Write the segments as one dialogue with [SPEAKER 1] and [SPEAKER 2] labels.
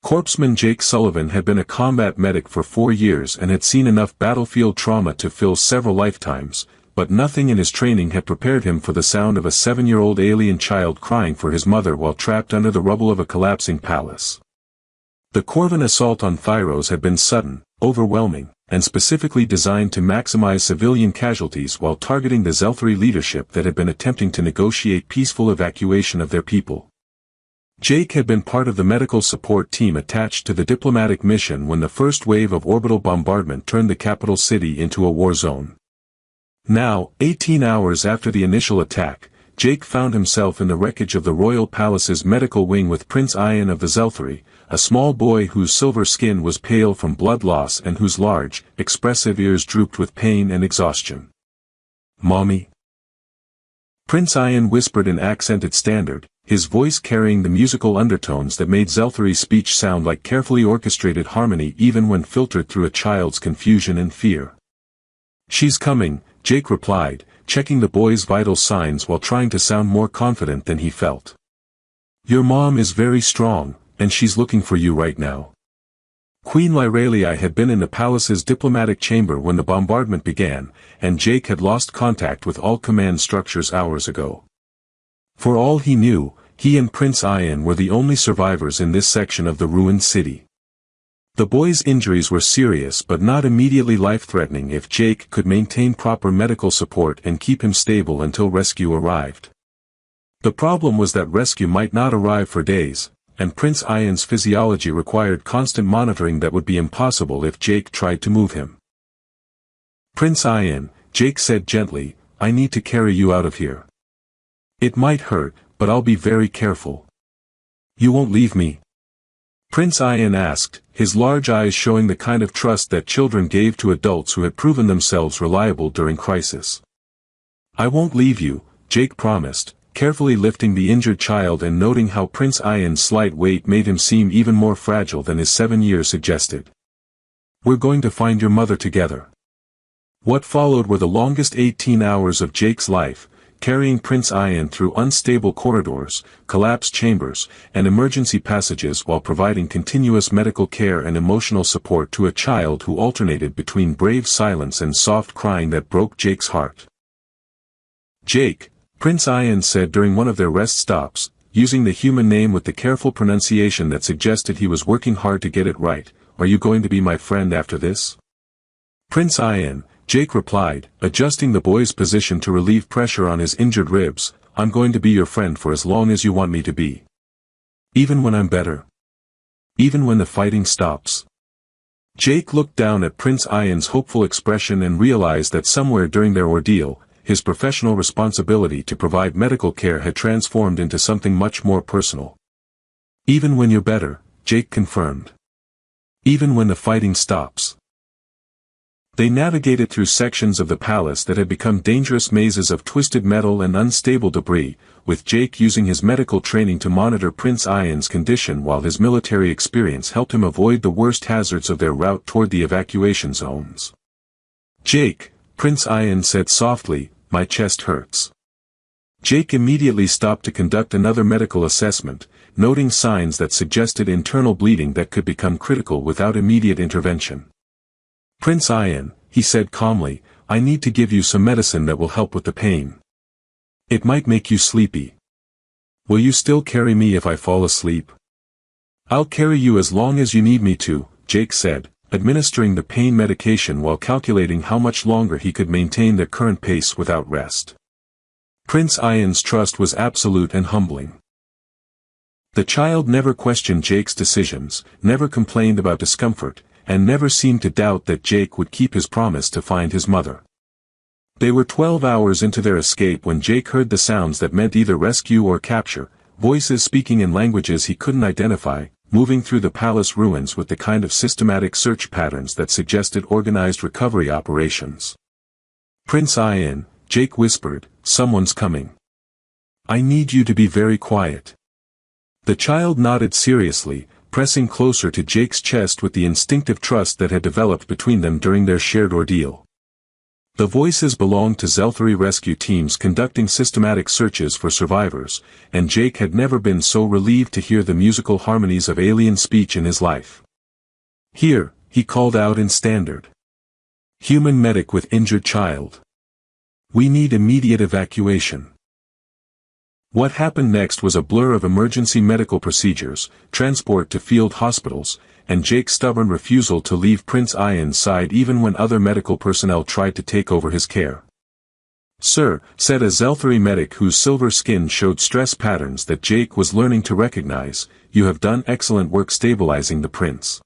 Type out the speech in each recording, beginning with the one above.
[SPEAKER 1] Corpsman Jake Sullivan had been a combat medic for 4 years and had seen enough battlefield trauma to fill several lifetimes, but nothing in his training had prepared him for the sound of a 7-year-old alien child crying for his mother while trapped under the rubble of a collapsing palace. The Corvan assault on Thyros had been sudden, overwhelming, and specifically designed to maximize civilian casualties while targeting the Zelthari leadership that had been attempting to negotiate peaceful evacuation of their people. Jake had been part of the medical support team attached to the diplomatic mission when the first wave of orbital bombardment turned the capital city into a war zone. Now, 18 hours after the initial attack, Jake found himself in the wreckage of the Royal Palace's medical wing with Prince Ian of the Zelthari, a small boy whose silver skin was pale from blood loss and whose large, expressive ears drooped with pain and exhaustion. "Mommy?" Prince Ian whispered in accented standard, his voice carrying the musical undertones that made Zelthari's speech sound like carefully orchestrated harmony even when filtered through a child's confusion and fear. "She's coming," Jake replied, checking the boy's vital signs while trying to sound more confident than he felt. "Your mom is very strong, and she's looking for you right now." Queen Lyralia had been in the palace's diplomatic chamber when the bombardment began, and Jake had lost contact with all command structures hours ago. For all he knew, he and Prince Ian were the only survivors in this section of the ruined city. The boy's injuries were serious but not immediately life-threatening if Jake could maintain proper medical support and keep him stable until rescue arrived. The problem was that rescue might not arrive for days, and Prince Ian's physiology required constant monitoring that would be impossible if Jake tried to move him. "Prince Ian," Jake said gently, "I need to carry you out of here. It might hurt, but I'll be very careful. You won't leave me?" Prince Ian asked, his large eyes showing the kind of trust that children gave to adults who had proven themselves reliable during crisis. "I won't leave you," Jake promised, carefully lifting the injured child and noting how Prince Ian's slight weight made him seem even more fragile than his 7 years suggested. "We're going to find your mother together." What followed were the longest 18 hours of Jake's life, carrying Prince Ian through unstable corridors, collapsed chambers, and emergency passages while providing continuous medical care and emotional support to a child who alternated between brave silence and soft crying that broke Jake's heart. "Jake," Prince Ian said during one of their rest stops, using the human name with the careful pronunciation that suggested he was working hard to get it right, "are you going to be my friend after this?" "Prince Ian," Jake replied, adjusting the boy's position to relieve pressure on his injured ribs, "I'm going to be your friend for as long as you want me to be. Even when I'm better. Even when the fighting stops." Jake looked down at Prince Ian's hopeful expression and realized that somewhere during their ordeal, his professional responsibility to provide medical care had transformed into something much more personal. "Even when you're better," Jake confirmed. "Even when the fighting stops." They navigated through sections of the palace that had become dangerous mazes of twisted metal and unstable debris, with Jake using his medical training to monitor Prince Ian's condition while his military experience helped him avoid the worst hazards of their route toward the evacuation zones. "Jake," Prince Ian said softly, "my chest hurts." Jake immediately stopped to conduct another medical assessment, noting signs that suggested internal bleeding that could become critical without immediate intervention. "Prince Ian," he said calmly, "I need to give you some medicine that will help with the pain. It might make you sleepy. Will you still carry me if I fall asleep?" "I'll carry you as long as you need me to," Jake said, administering the pain medication while calculating how much longer he could maintain their current pace without rest. Prince Ian's trust was absolute and humbling. The child never questioned Jake's decisions, never complained about discomfort, and never seemed to doubt that Jake would keep his promise to find his mother. They were 12 hours into their escape when Jake heard the sounds that meant either rescue or capture, voices speaking in languages he couldn't identify, moving through the palace ruins with the kind of systematic search patterns that suggested organized recovery operations. "Prince Ian," Jake whispered, "someone's coming. I need you to be very quiet." The child nodded seriously, pressing closer to Jake's chest with the instinctive trust that had developed between them during their shared ordeal. The voices belonged to Zelthari rescue teams conducting systematic searches for survivors, and Jake had never been so relieved to hear the musical harmonies of alien speech in his life. "Here," he called out in standard. "Human medic with injured child. We need immediate evacuation." What happened next was a blur of emergency medical procedures, transport to field hospitals, and Jake's stubborn refusal to leave Prince Ian's side even when other medical personnel tried to take over his care. "Sir," said a Zelthari medic whose silver skin showed stress patterns that Jake was learning to recognize, "you have done excellent work stabilizing the prince.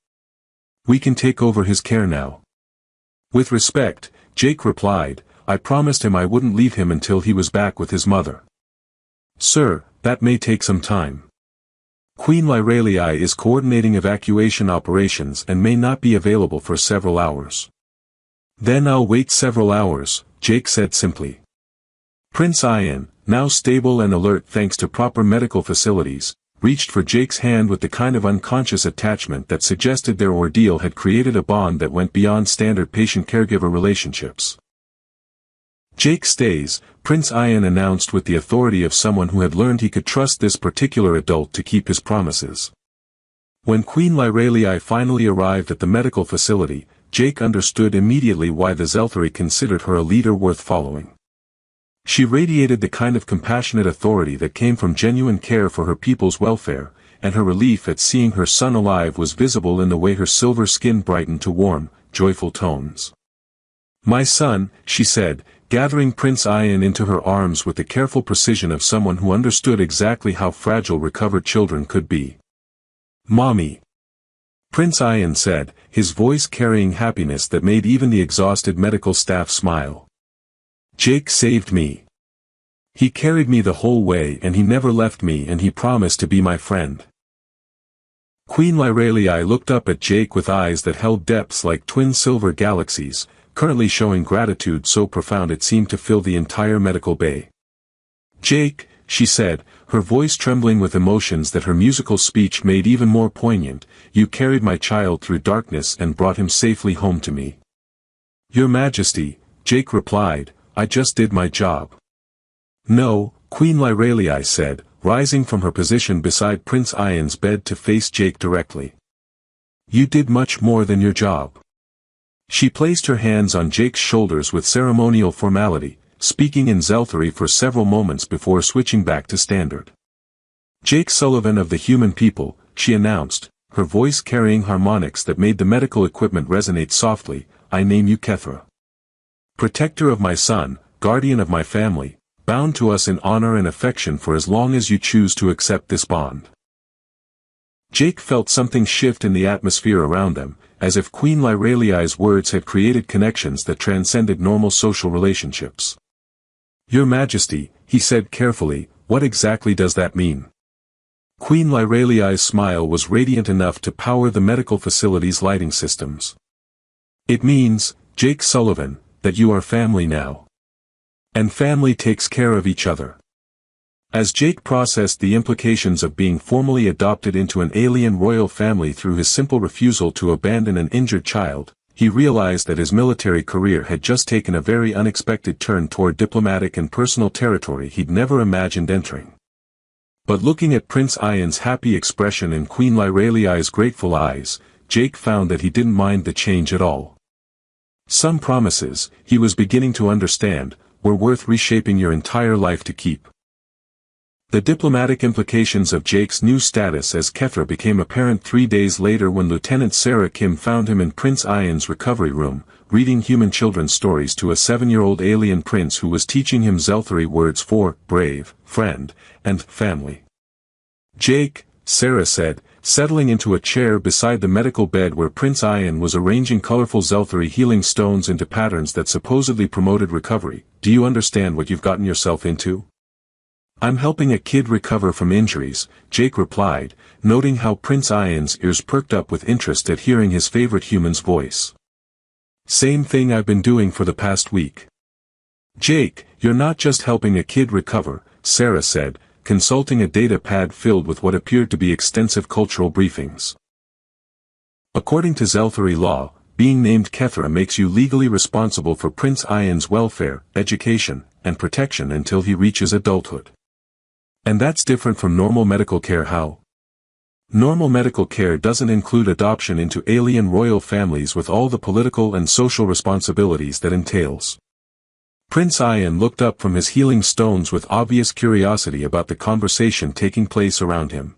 [SPEAKER 1] We can take over his care now." With respect, Jake replied, "I promised him I wouldn't leave him until he was back with his mother." "Sir, that may take some time. Queen Lyralii is coordinating evacuation operations and may not be available for several hours." "Then I'll wait several hours," Jake said simply. Prince Ian, now stable and alert thanks to proper medical facilities, reached for Jake's hand with the kind of unconscious attachment that suggested their ordeal had created a bond that went beyond standard patient-caregiver relationships. "Jake stays," Prince Ian announced with the authority of someone who had learned he could trust this particular adult to keep his promises. When Queen Lyralii finally arrived at the medical facility, Jake understood immediately why the Zelthari considered her a leader worth following. She radiated the kind of compassionate authority that came from genuine care for her people's welfare, and her relief at seeing her son alive was visible in the way her silver skin brightened to warm, joyful tones. "My son," she said, gathering Prince Ian into her arms with the careful precision of someone who understood exactly how fragile recovered children could be. "Mommy," Prince Ian said, his voice carrying happiness that made even the exhausted medical staff smile. "Jake saved me. He carried me the whole way and he never left me and he promised to be my friend." Queen Lyralii looked up at Jake with eyes that held depths like twin silver galaxies, currently showing gratitude so profound it seemed to fill the entire medical bay. "Jake," she said, her voice trembling with emotions that her musical speech made even more poignant, "you carried my child through darkness and brought him safely home to me." "Your Majesty," Jake replied, "I just did my job." "No," Queen Lyralii said, rising from her position beside Prince Ian's bed to face Jake directly. "You did much more than your job." She placed her hands on Jake's shoulders with ceremonial formality, speaking in Zelthari for several moments before switching back to standard. "Jake Sullivan of the human people," she announced, her voice carrying harmonics that made the medical equipment resonate softly, "I name you Kethra. Protector of my son, guardian of my family, bound to us in honor and affection for as long as you choose to accept this bond." Jake felt something shift in the atmosphere around them, as if Queen Lyralii's words had created connections that transcended normal social relationships. "Your Majesty," he said carefully, "what exactly does that mean?" Queen Lyralii's smile was radiant enough to power the medical facility's lighting systems. "It means, Jake Sullivan, that you are family now. And family takes care of each other." As Jake processed the implications of being formally adopted into an alien royal family through his simple refusal to abandon an injured child, he realized that his military career had just taken a very unexpected turn toward diplomatic and personal territory he'd never imagined entering. But looking at Prince Ian's happy expression and Queen Lyralii's grateful eyes, Jake found that he didn't mind the change at all. Some promises, he was beginning to understand, were worth reshaping your entire life to keep. The diplomatic implications of Jake's new status as Kethra became apparent 3 days later when Lieutenant Sarah Kim found him in Prince Ian's recovery room, reading human children's stories to a 7-year-old alien prince who was teaching him Zelthari words for brave, friend, and family. "Jake," Sarah said, settling into a chair beside the medical bed where Prince Ian was arranging colorful Zelthari healing stones into patterns that supposedly promoted recovery, "do you understand what you've gotten yourself into?" "I'm helping a kid recover from injuries," Jake replied, noting how Prince Ian's ears perked up with interest at hearing his favorite human's voice. "Same thing I've been doing for the past week." "Jake, you're not just helping a kid recover," Sarah said, consulting a data pad filled with what appeared to be extensive cultural briefings. "According to Zelthari law, being named Kethra makes you legally responsible for Prince Ian's welfare, education, and protection until he reaches adulthood. And that's different from normal medical care. How? Normal medical care doesn't include adoption into alien royal families with all the political and social responsibilities that entails. Prince Ian looked up from his healing stones with obvious curiosity about the conversation taking place around him.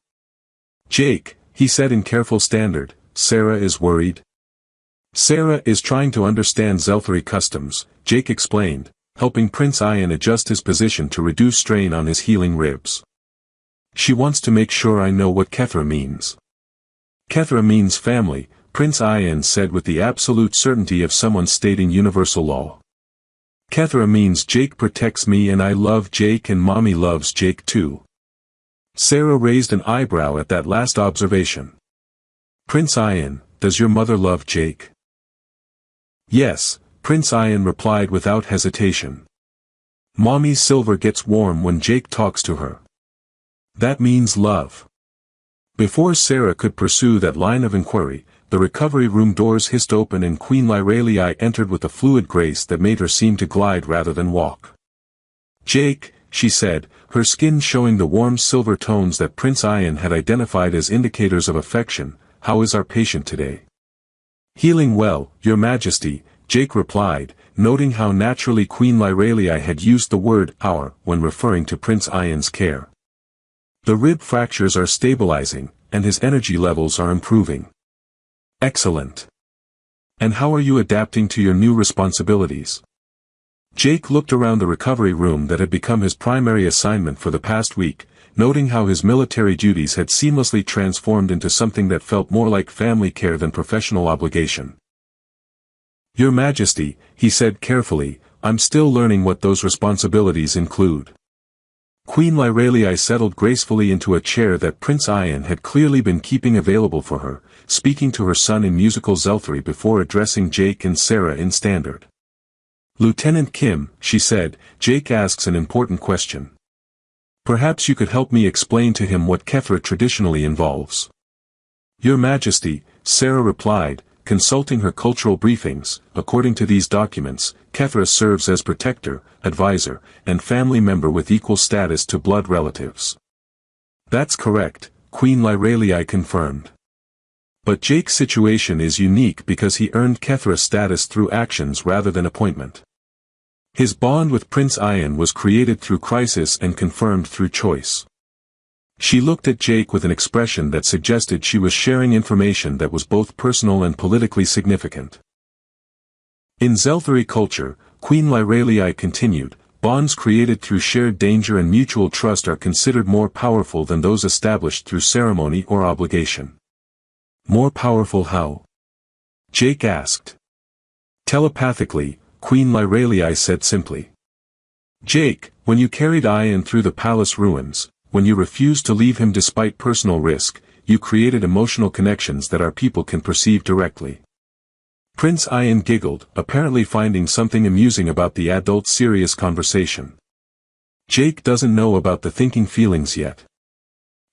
[SPEAKER 1] "Jake," he said in careful standard, "Sarah is worried." "Sarah is trying to understand Zelthari customs," Jake explained, helping Prince Ian adjust his position to reduce strain on his healing ribs. "She wants to make sure I know what Kethra means." "Kethra means family," Prince Ian said with the absolute certainty of someone stating universal law. "Kethra means Jake protects me and I love Jake and Mommy loves Jake too." Sarah raised an eyebrow at that last observation. "Prince Ian, does your mother love Jake?" "Yes," Prince Ian replied without hesitation. "Mommy's silver gets warm when Jake talks to her. That means love." Before Sarah could pursue that line of inquiry, the recovery room doors hissed open and Queen Lyralii entered with a fluid grace that made her seem to glide rather than walk. "Jake," she said, her skin showing the warm silver tones that Prince Ian had identified as indicators of affection, "how is our patient today?" "Healing well, Your Majesty," Jake replied, noting how naturally Queen Lyralii had used the word "our" when referring to Prince Ian's care. "The rib fractures are stabilizing, and his energy levels are improving." "Excellent. And how are you adapting to your new responsibilities?" Jake looked around the recovery room that had become his primary assignment for the past week, noting how his military duties had seamlessly transformed into something that felt more like family care than professional obligation. "Your Majesty," he said carefully, "I'm still learning what those responsibilities include." Queen Lyralii settled gracefully into a chair that Prince Ian had clearly been keeping available for her, speaking to her son in musical Zelthari before addressing Jake and Sarah in standard. "Lieutenant Kim," she said, "Jake asks an important question. Perhaps you could help me explain to him what Kethra traditionally involves." "Your Majesty," Sarah replied, consulting her cultural briefings, "according to these documents, Kethra serves as protector, advisor, and family member with equal status to blood relatives." "That's correct," Queen Lyralii confirmed. "But Jake's situation is unique because he earned Kethra status through actions rather than appointment. His bond with Prince Ian was created through crisis and confirmed through choice." She looked at Jake with an expression that suggested she was sharing information that was both personal and politically significant. "In Zelthari culture," Queen Lyralii continued, "bonds created through shared danger and mutual trust are considered more powerful than those established through ceremony or obligation." "More powerful how?" Jake asked. "Telepathically," Queen Lyralii said simply. "Jake, when you carried Ian through the palace ruins, when you refused to leave him despite personal risk, you created emotional connections that our people can perceive directly." Prince Ian giggled, apparently finding something amusing about the adult serious conversation. "Jake doesn't know about the thinking feelings yet."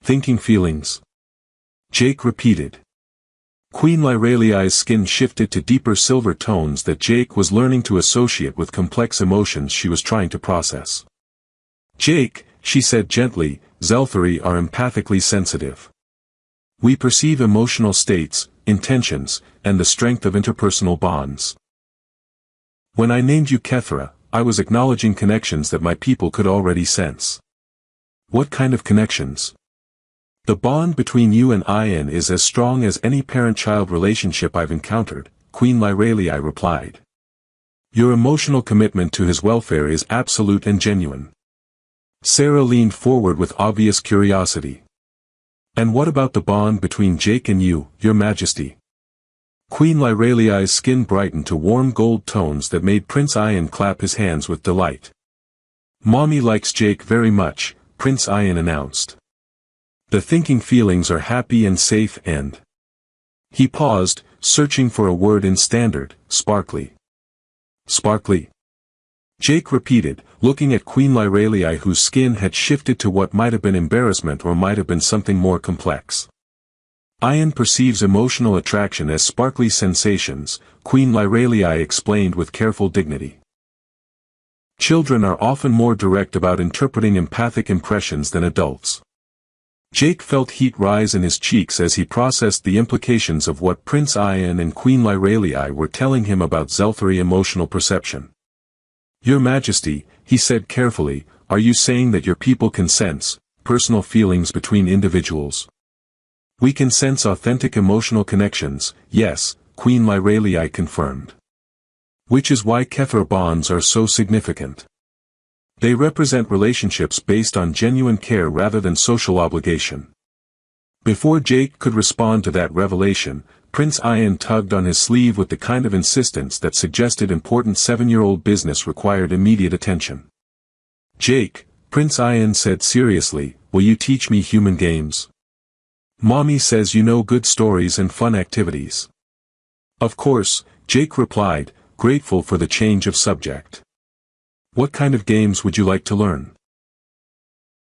[SPEAKER 1] "Thinking feelings?" Jake repeated. Queen Lyralii's skin shifted to deeper silver tones that Jake was learning to associate with complex emotions she was trying to process. "Jake," she said gently, "Zelthari are empathically sensitive. We perceive emotional states, intentions, and the strength of interpersonal bonds. When I named you Kethra, I was acknowledging connections that my people could already sense." "What kind of connections?" "The bond between you and Ian is as strong as any parent-child relationship I've encountered," Queen Lyralii replied. "Your emotional commitment to his welfare is absolute and genuine." Sarah leaned forward with obvious curiosity. "And what about the bond between Jake and you, Your Majesty?" Queen Lyralii's skin brightened to warm gold tones that made Prince Ian clap his hands with delight. "Mommy likes Jake very much," Prince Ian announced. "The thinking feelings are happy and safe and—" He paused, searching for a word in standard, "sparkly." "Sparkly?" Jake repeated, looking at Queen Lyralii whose skin had shifted to what might have been embarrassment or might have been something more complex. Ian perceives emotional attraction as sparkly sensations, Queen Lyralii explained with careful dignity. Children are often more direct about interpreting empathic impressions than adults. Jake felt heat rise in his cheeks as he processed the implications of what Prince Ian and Queen Lyralii were telling him about Zelthari emotional perception. Your Majesty, he said carefully, are you saying that your people can sense personal feelings between individuals? We can sense authentic emotional connections, yes, Queen Lyralii confirmed. Which is why Kethra bonds are so significant. They represent relationships based on genuine care rather than social obligation. Before Jake could respond to that revelation, Prince Ian tugged on his sleeve with the kind of insistence that suggested important 7-year-old business required immediate attention. Jake, Prince Ian said seriously, will you teach me human games? Mommy says you know good stories and fun activities. Of course, Jake replied, grateful for the change of subject. What kind of games would you like to learn?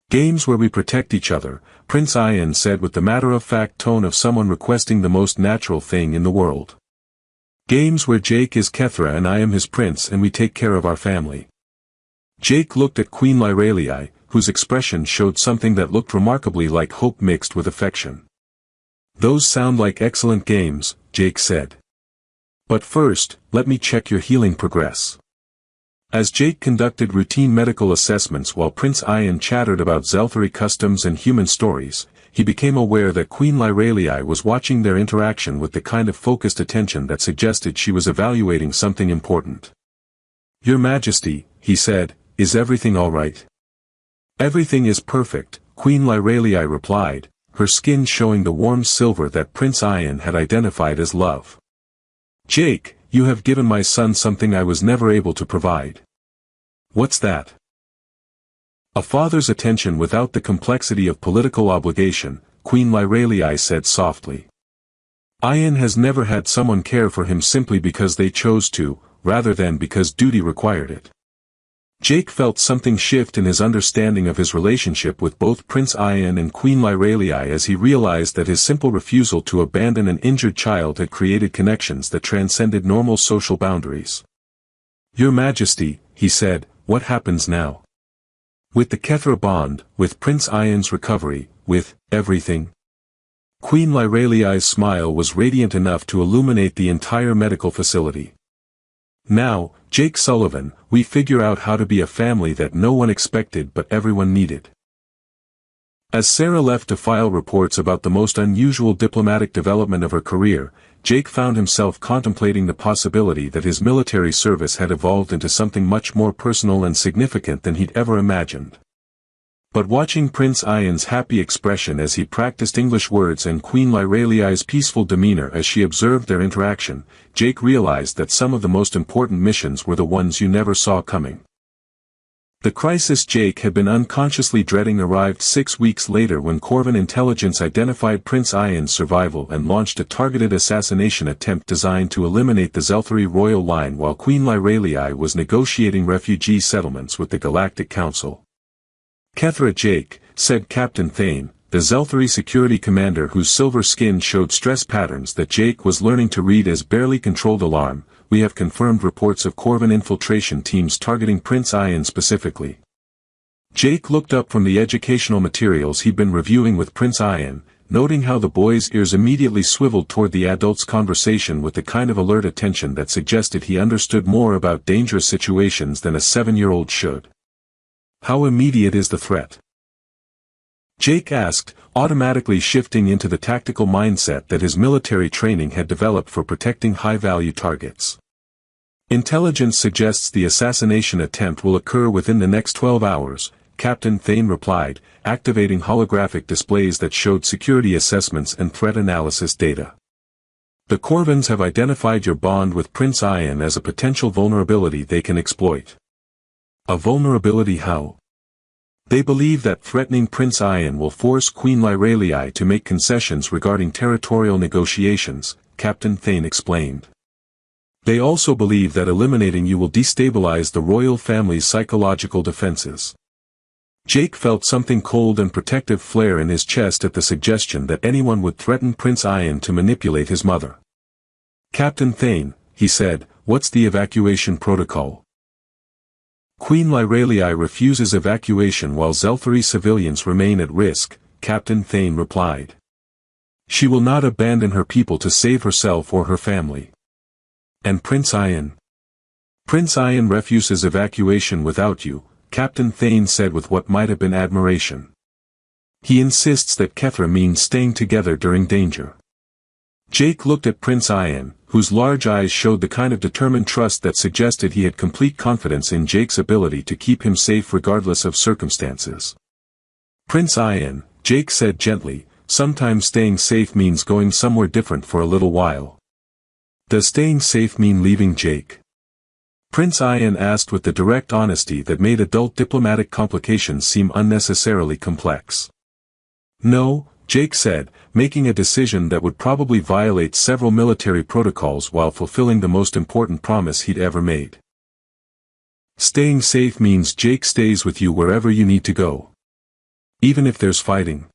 [SPEAKER 1] Games where we protect each other, Prince Ian said with the matter-of-fact tone of someone requesting the most natural thing in the world. Games where Jake is Kethra and I am his prince and we take care of our family. Jake looked at Queen Lyralii, whose expression showed something that looked remarkably like hope mixed with affection. Those sound like excellent games, Jake said. But first, let me check your healing progress. As Jake conducted routine medical assessments while Prince Ian chattered about Zelthari customs and human stories, he became aware that Queen Lyralii was watching their interaction with the kind of focused attention that suggested she was evaluating something important. Your Majesty, he said, is everything all right? Everything is perfect, Queen Lyralii replied, her skin showing the warm silver that Prince Ian had identified as love. Jake, you have given my son something I was never able to provide. What's that? A father's attention without the complexity of political obligation, Queen Lyralii said softly. Ian has never had someone care for him simply because they chose to, rather than because duty required it. Jake felt something shift in his understanding of his relationship with both Prince Ian and Queen Lyralii as he realized that his simple refusal to abandon an injured child had created connections that transcended normal social boundaries. Your Majesty, he said, what happens now? With the Kethra bond, with Prince Ian's recovery, with everything? Queen Lyralii's smile was radiant enough to illuminate the entire medical facility. Now, Jake Sullivan, we figure out how to be a family that no one expected but everyone needed. As Sarah left to file reports about the most unusual diplomatic development of her career, Jake found himself contemplating the possibility that his military service had evolved into something much more personal and significant than he'd ever imagined. But watching Prince Ian's happy expression as he practiced English words and Queen Lyralii's peaceful demeanor as she observed their interaction, Jake realized that some of the most important missions were the ones you never saw coming. The crisis Jake had been unconsciously dreading arrived 6 weeks later when Corvan intelligence identified Prince Ian's survival and launched a targeted assassination attempt designed to eliminate the Zelthari royal line while Queen Lyralii was negotiating refugee settlements with the Galactic Council. Kethra Jake, said Captain Thane, the Zelthari security commander whose silver skin showed stress patterns that Jake was learning to read as barely controlled alarm, we have confirmed reports of Corvan infiltration teams targeting Prince Ian specifically. Jake looked up from the educational materials he'd been reviewing with Prince Ian, noting how the boy's ears immediately swiveled toward the adult's conversation with the kind of alert attention that suggested he understood more about dangerous situations than a 7-year-old should. How immediate is the threat? Jake asked, automatically shifting into the tactical mindset that his military training had developed for protecting high-value targets. Intelligence suggests the assassination attempt will occur within the next 12 hours, Captain Thane replied, activating holographic displays that showed security assessments and threat analysis data. The Corvans have identified your bond with Prince Ian as a potential vulnerability they can exploit. A vulnerability how? They believe that threatening Prince Ian will force Queen Lyralii to make concessions regarding territorial negotiations, Captain Thane explained. They also believe that eliminating you will destabilize the royal family's psychological defenses. Jake felt something cold and protective flare in his chest at the suggestion that anyone would threaten Prince Ian to manipulate his mother. "Captain Thane," he said, "what's the evacuation protocol?" "Queen Lyralii refuses evacuation while Zelthari civilians remain at risk," Captain Thane replied. "She will not abandon her people to save herself or her family." "And Prince Ian?" "Prince Ian refuses evacuation without you," Captain Thane said with what might have been admiration. "He insists that Kethra means staying together during danger." Jake looked at Prince Ian, whose large eyes showed the kind of determined trust that suggested he had complete confidence in Jake's ability to keep him safe regardless of circumstances. "Prince Ian," Jake said gently, "sometimes staying safe means going somewhere different for a little while." "Does staying safe mean leaving Jake?" Prince Ian asked with the direct honesty that made adult diplomatic complications seem unnecessarily complex. "No," Jake said, making a decision that would probably violate several military protocols while fulfilling the most important promise he'd ever made. "Staying safe means Jake stays with you wherever you need to go. Even if there's fighting."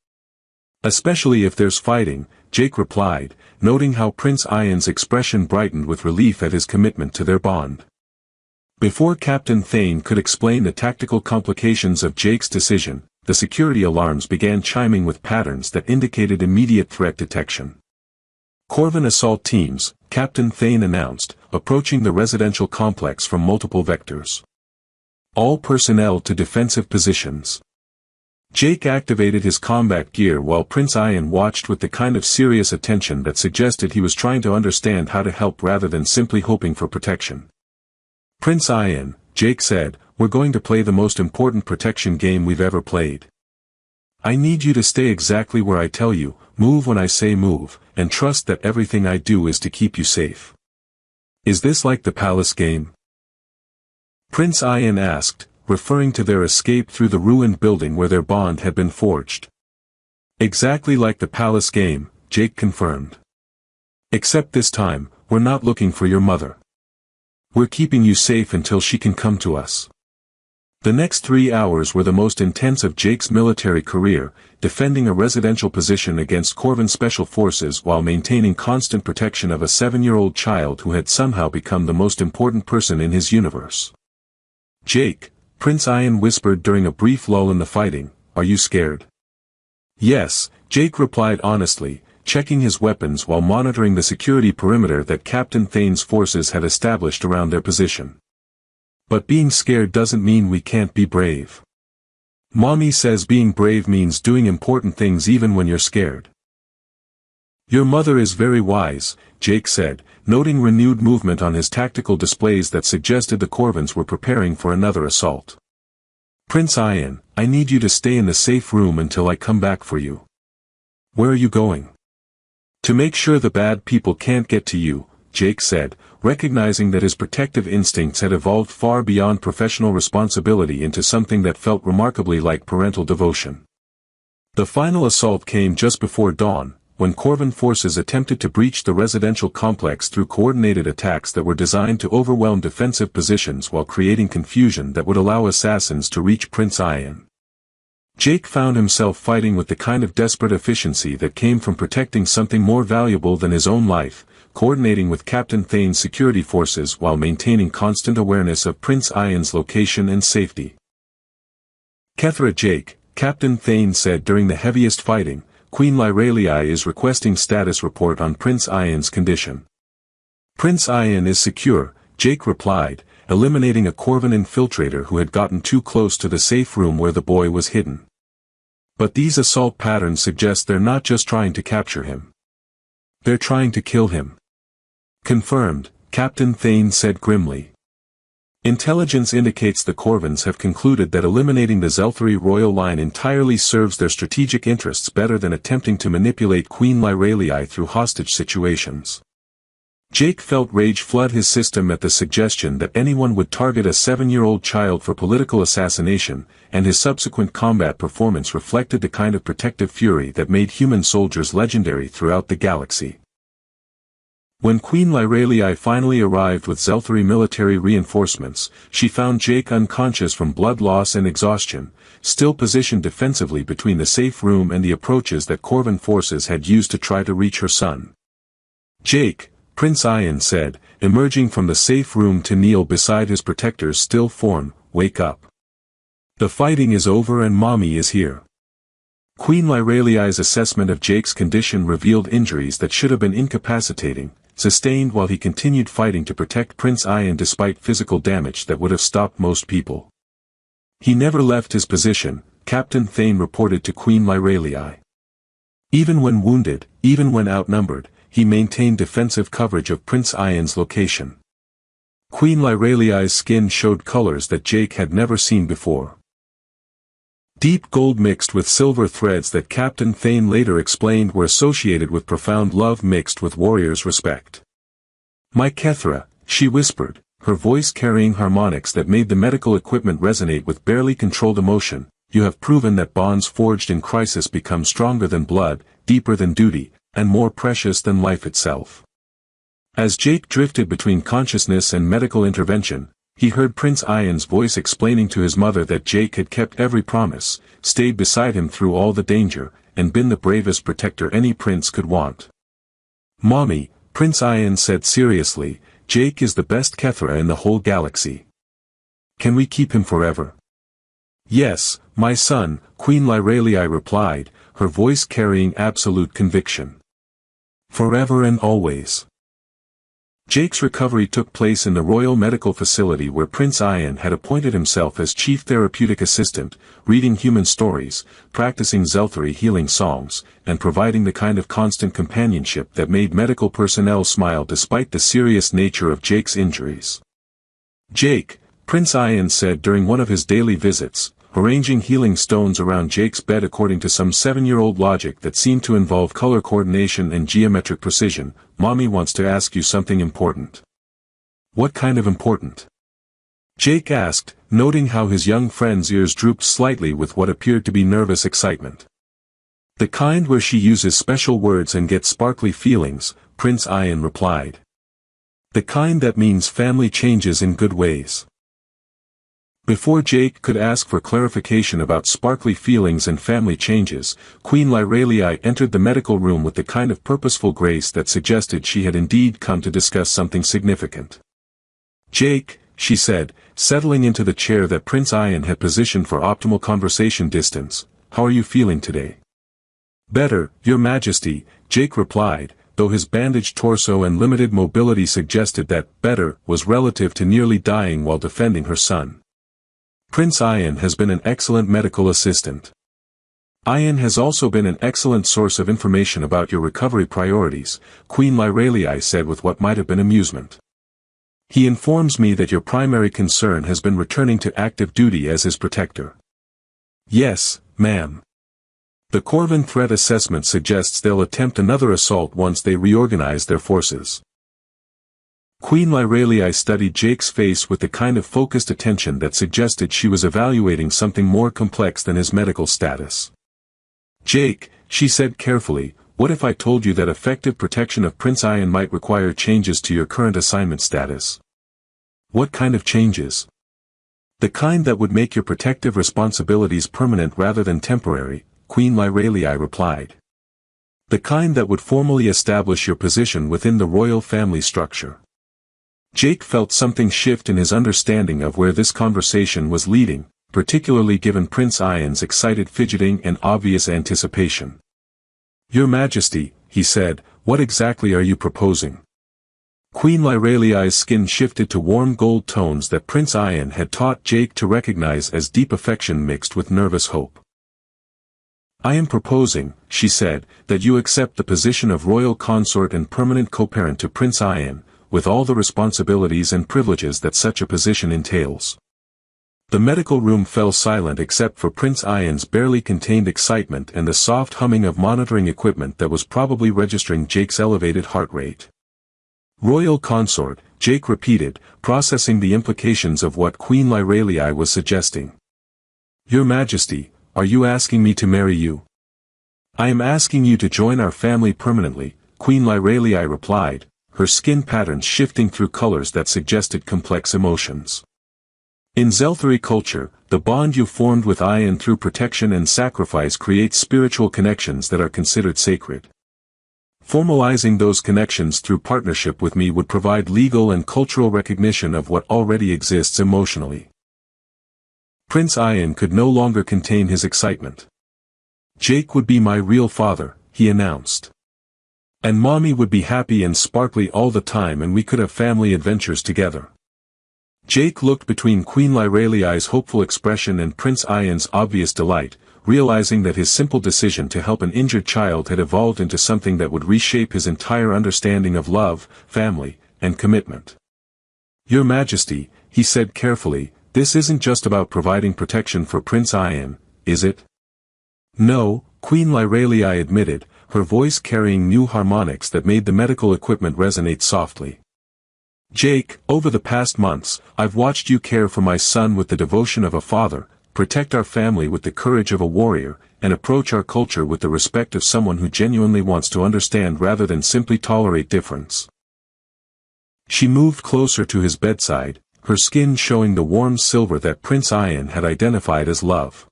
[SPEAKER 1] "Especially if there's fighting," Jake replied, noting how Prince Ian's expression brightened with relief at his commitment to their bond. Before Captain Thane could explain the tactical complications of Jake's decision, the security alarms began chiming with patterns that indicated immediate threat detection. "Corvin assault teams," Captain Thane announced, approaching the residential complex from multiple vectors. "All personnel to defensive positions." Jake activated his combat gear while Prince Ian watched with the kind of serious attention that suggested he was trying to understand how to help rather than simply hoping for protection. "Prince Ian," Jake said, "we're going to play the most important protection game we've ever played. I need you to stay exactly where I tell you, move when I say move, and trust that everything I do is to keep you safe." "Is this like the palace game?" Prince Ian asked, referring to their escape through the ruined building where their bond had been forged. "Exactly like the palace game," Jake confirmed. "Except this time, we're not looking for your mother. We're keeping you safe until she can come to us." The next 3 hours were the most intense of Jake's military career, defending a residential position against Corvin special forces while maintaining constant protection of a 7-year-old child who had somehow become the most important person in his universe. "Jake," Prince Ian whispered during a brief lull in the fighting, "are you scared?" "Yes," Jake replied honestly, checking his weapons while monitoring the security perimeter that Captain Thane's forces had established around their position. "But being scared doesn't mean we can't be brave. Mommy says being brave means doing important things even when you're scared." "Your mother is very wise," Jake said, noting renewed movement on his tactical displays that suggested the Corvins were preparing for another assault. "Prince Ian, I need you to stay in the safe room until I come back for you." "Where are you going?" "To make sure the bad people can't get to you," Jake said, recognizing that his protective instincts had evolved far beyond professional responsibility into something that felt remarkably like parental devotion. The final assault came just before dawn, when Corvin forces attempted to breach the residential complex through coordinated attacks that were designed to overwhelm defensive positions while creating confusion that would allow assassins to reach Prince Ian. Jake found himself fighting with the kind of desperate efficiency that came from protecting something more valuable than his own life, coordinating with Captain Thane's security forces while maintaining constant awareness of Prince Ian's location and safety. "Kethra Jake," Captain Thane said during the heaviest fighting, "Queen Lyralii is requesting status report on Prince Ian's condition." "Prince Ian is secure," Jake replied, eliminating a Corvin infiltrator who had gotten too close to the safe room where the boy was hidden. "But these assault patterns suggest they're not just trying to capture him. They're trying to kill him." "Confirmed," Captain Thane said grimly. "Intelligence indicates the Corvins have concluded that eliminating the Zelthari royal line entirely serves their strategic interests better than attempting to manipulate Queen Lyralii through hostage situations." Jake felt rage flood his system at the suggestion that anyone would target a 7-year-old child for political assassination, and his subsequent combat performance reflected the kind of protective fury that made human soldiers legendary throughout the galaxy. When Queen Lyralii finally arrived with Zelthari military reinforcements, she found Jake unconscious from blood loss and exhaustion, still positioned defensively between the safe room and the approaches that Corvan forces had used to try to reach her son. "Jake," Prince Ian said, emerging from the safe room to kneel beside his protector's still form, "wake up. The fighting is over and Mommy is here." Queen Lyralii's assessment of Jake's condition revealed injuries that should have been incapacitating, sustained while he continued fighting to protect Prince Ian despite physical damage that would have stopped most people. "He never left his position," Captain Thane reported to Queen Lyralii. "Even when wounded, even when outnumbered, he maintained defensive coverage of Prince Ian's location." Queen Lyralii's skin showed colors that Jake had never seen before. Deep gold mixed with silver threads that Captain Thane later explained were associated with profound love mixed with warriors' respect. "My Kethra," she whispered, her voice carrying harmonics that made the medical equipment resonate with barely controlled emotion, "you have proven that bonds forged in crisis become stronger than blood, deeper than duty, and more precious than life itself." As Jake drifted between consciousness and medical intervention, he heard Prince Ian's voice explaining to his mother that Jake had kept every promise, stayed beside him through all the danger, and been the bravest protector any prince could want. "Mommy," Prince Ian said seriously, "Jake is the best Kethra in the whole galaxy. Can we keep him forever?" "Yes, my son," Queen Lyralii replied, her voice carrying absolute conviction. "Forever and always." Jake's recovery took place in the Royal Medical Facility where Prince Ian had appointed himself as chief therapeutic assistant, reading human stories, practicing Zelthari healing songs, and providing the kind of constant companionship that made medical personnel smile despite the serious nature of Jake's injuries. "Jake," Prince Ian said during one of his daily visits, arranging healing stones around Jake's bed according to some 7-year-old logic that seemed to involve color coordination and geometric precision, "Mommy wants to ask you something important." "What kind of important?" Jake asked, noting how his young friend's ears drooped slightly with what appeared to be nervous excitement. "The kind where she uses special words and gets sparkly feelings," Prince Ian replied. "The kind that means family changes in good ways." Before Jake could ask for clarification about sparkly feelings and family changes, Queen Lyralii entered the medical room with the kind of purposeful grace that suggested she had indeed come to discuss something significant. "Jake," she said, settling into the chair that Prince Ian had positioned for optimal conversation distance, "how are you feeling today?" "Better, Your Majesty," Jake replied, though his bandaged torso and limited mobility suggested that "better" was relative to nearly dying while defending her son. "Prince Ian has been an excellent medical assistant. Ian has also been an excellent source of information about your recovery priorities," Queen Lyralii said with what might have been amusement. "He informs me that your primary concern has been returning to active duty as his protector." "Yes, ma'am. The Corvan threat assessment suggests they'll attempt another assault once they reorganize their forces." Queen Lyralii studied Jake's face with the kind of focused attention that suggested she was evaluating something more complex than his medical status. "Jake," she said carefully, "what if I told you that effective protection of Prince Ian might require changes to your current assignment status?" "What kind of changes?" "The kind that would make your protective responsibilities permanent rather than temporary," Queen Lyralii replied. "The kind that would formally establish your position within the royal family structure." Jake felt something shift in his understanding of where this conversation was leading, particularly given Prince Ian's excited fidgeting and obvious anticipation. "Your Majesty," he said, "what exactly are you proposing?" Queen Lyralii's skin shifted to warm gold tones that Prince Ian had taught Jake to recognize as deep affection mixed with nervous hope. "I am proposing," she said, "that you accept the position of royal consort and permanent co-parent to Prince Ian, with all the responsibilities and privileges that such a position entails." The medical room fell silent except for Prince Ian's barely contained excitement and the soft humming of monitoring equipment that was probably registering Jake's elevated heart rate. "Royal consort," Jake repeated, processing the implications of what Queen Lyralii was suggesting. "Your Majesty, are you asking me to marry you?" "I am asking you to join our family permanently," Queen Lyralii replied, her skin patterns shifting through colors that suggested complex emotions. In Zelthari culture, the bond you formed with Ayan through protection and sacrifice creates spiritual connections that are considered sacred. Formalizing those connections through partnership with me would provide legal and cultural recognition of what already exists emotionally. Prince Ayan could no longer contain his excitement. Jake would be my real father, he announced. And mommy would be happy and sparkly all the time, and we could have family adventures together. Jake looked between Queen Lyreliai's hopeful expression and Prince Ayan's obvious delight, realizing that his simple decision to help an injured child had evolved into something that would reshape his entire understanding of love, family, and commitment. Your Majesty, he said carefully, this isn't just about providing protection for Prince Ayan, is it? No, Queen Lyreliai admitted, her voice carrying new harmonics that made the medical equipment resonate softly. Jake, over the past months, I've watched you care for my son with the devotion of a father, protect our family with the courage of a warrior, and approach our culture with the respect of someone who genuinely wants to understand rather than simply tolerate difference. She moved closer to his bedside, her skin showing the warm silver that Prince Ayan had identified as love.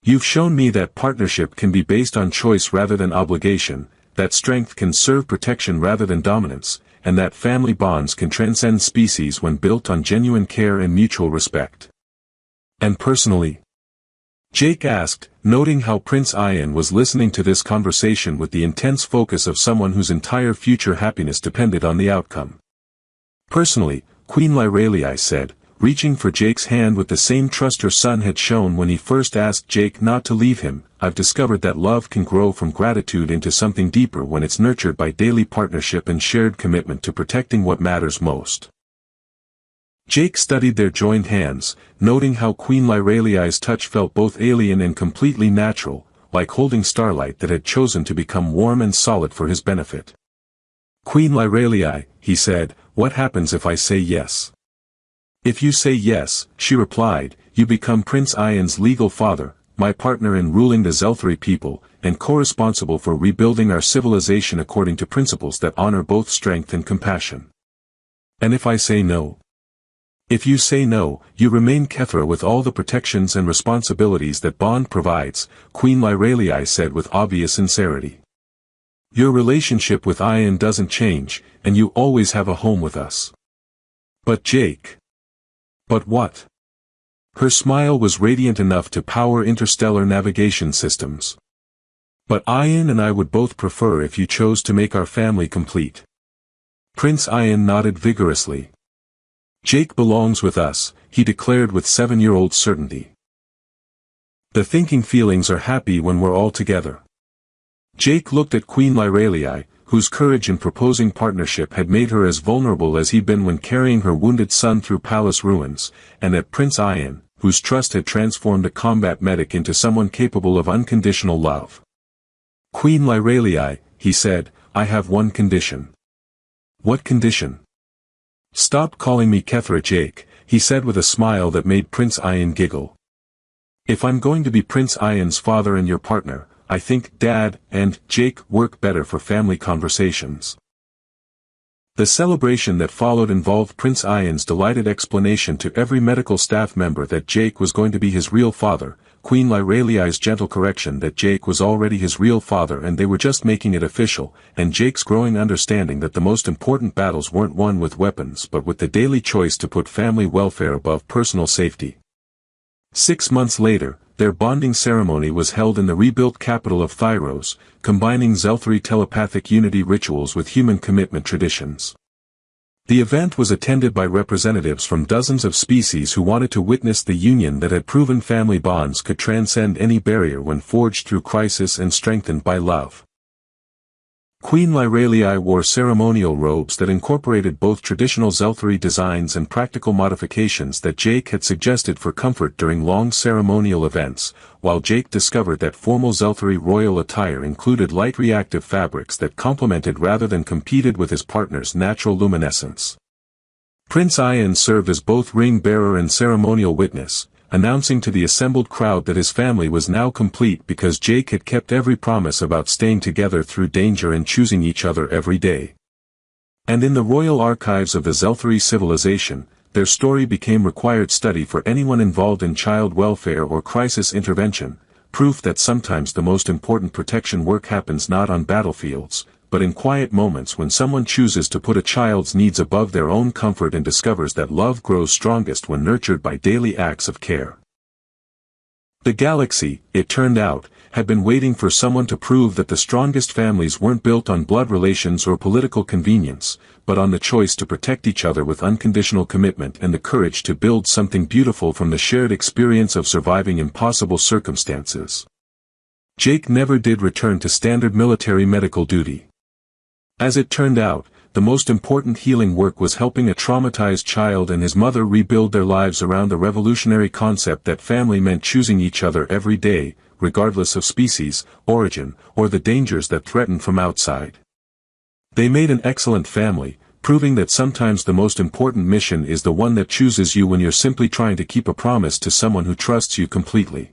[SPEAKER 1] You've shown me that partnership can be based on choice rather than obligation, that strength can serve protection rather than dominance, and that family bonds can transcend species when built on genuine care and mutual respect. And personally? Jake asked, noting how Prince Ayan was listening to this conversation with the intense focus of someone whose entire future happiness depended on the outcome. Personally, Queen Lyreliai said, reaching for Jake's hand with the same trust her son had shown when he first asked Jake not to leave him, I've discovered that love can grow from gratitude into something deeper when it's nurtured by daily partnership and shared commitment to protecting what matters most. Jake studied their joined hands, noting how Queen Lyreliai's touch felt both alien and completely natural, like holding starlight that had chosen to become warm and solid for his benefit. Queen Lyreliai, he said, what happens if I say yes? If you say yes, she replied, you become Prince Ayan's legal father, my partner in ruling the Zelthari people, and co-responsible for rebuilding our civilization according to principles that honor both strength and compassion. And if I say no? If you say no, you remain Kethra with all the protections and responsibilities that bond provides, Queen Lyreliai said with obvious sincerity. Your relationship with Ayan doesn't change, and you always have a home with us. But Jake. But what? Her smile was radiant enough to power interstellar navigation systems. But Ayan and I would both prefer if you chose to make our family complete. Prince Ayan nodded vigorously. Jake belongs with us, he declared with 7-year-old certainty. The thinking feelings are happy when we're all together. Jake looked at Queen Lyreliai, whose courage in proposing partnership had made her as vulnerable as he'd been when carrying her wounded son through palace ruins, and at Prince Ayan, whose trust had transformed a combat medic into someone capable of unconditional love. Queen Lyreliai, he said, I have one condition. What condition? Stop calling me Kethra Jake, he said with a smile that made Prince Ayan giggle. If I'm going to be Prince Ayan's father and your partner, I think Dad and Jake work better for family conversations. The celebration that followed involved Prince Ayan's delighted explanation to every medical staff member that Jake was going to be his real father, Queen Lyreliai's gentle correction that Jake was already his real father and they were just making it official, and Jake's growing understanding that the most important battles weren't won with weapons but with the daily choice to put family welfare above personal safety. 6 months later, their bonding ceremony was held in the rebuilt capital of Thyros, combining Zelthari telepathic unity rituals with human commitment traditions. The event was attended by representatives from dozens of species who wanted to witness the union that had proven family bonds could transcend any barrier when forged through crisis and strengthened by love. Queen Lyreliai wore ceremonial robes that incorporated both traditional Zelthari designs and practical modifications that Jake had suggested for comfort during long ceremonial events, while Jake discovered that formal Zelthari royal attire included light reactive fabrics that complemented rather than competed with his partner's natural luminescence. Prince Ayan served as both ring-bearer and ceremonial witness, announcing to the assembled crowd that his family was now complete because Jake had kept every promise about staying together through danger and choosing each other every day. And in the royal archives of the Zelthari civilization, their story became required study for anyone involved in child welfare or crisis intervention, proof that sometimes the most important protection work happens not on battlefields, but in quiet moments when someone chooses to put a child's needs above their own comfort and discovers that love grows strongest when nurtured by daily acts of care. The galaxy, it turned out, had been waiting for someone to prove that the strongest families weren't built on blood relations or political convenience, but on the choice to protect each other with unconditional commitment and the courage to build something beautiful from the shared experience of surviving impossible circumstances. Jake never did return to standard military medical duty. As it turned out, the most important healing work was helping a traumatized child and his mother rebuild their lives around the revolutionary concept that family meant choosing each other every day, regardless of species, origin, or the dangers that threatened from outside. They made an excellent family, proving that sometimes the most important mission is the one that chooses you when you're simply trying to keep a promise to someone who trusts you completely.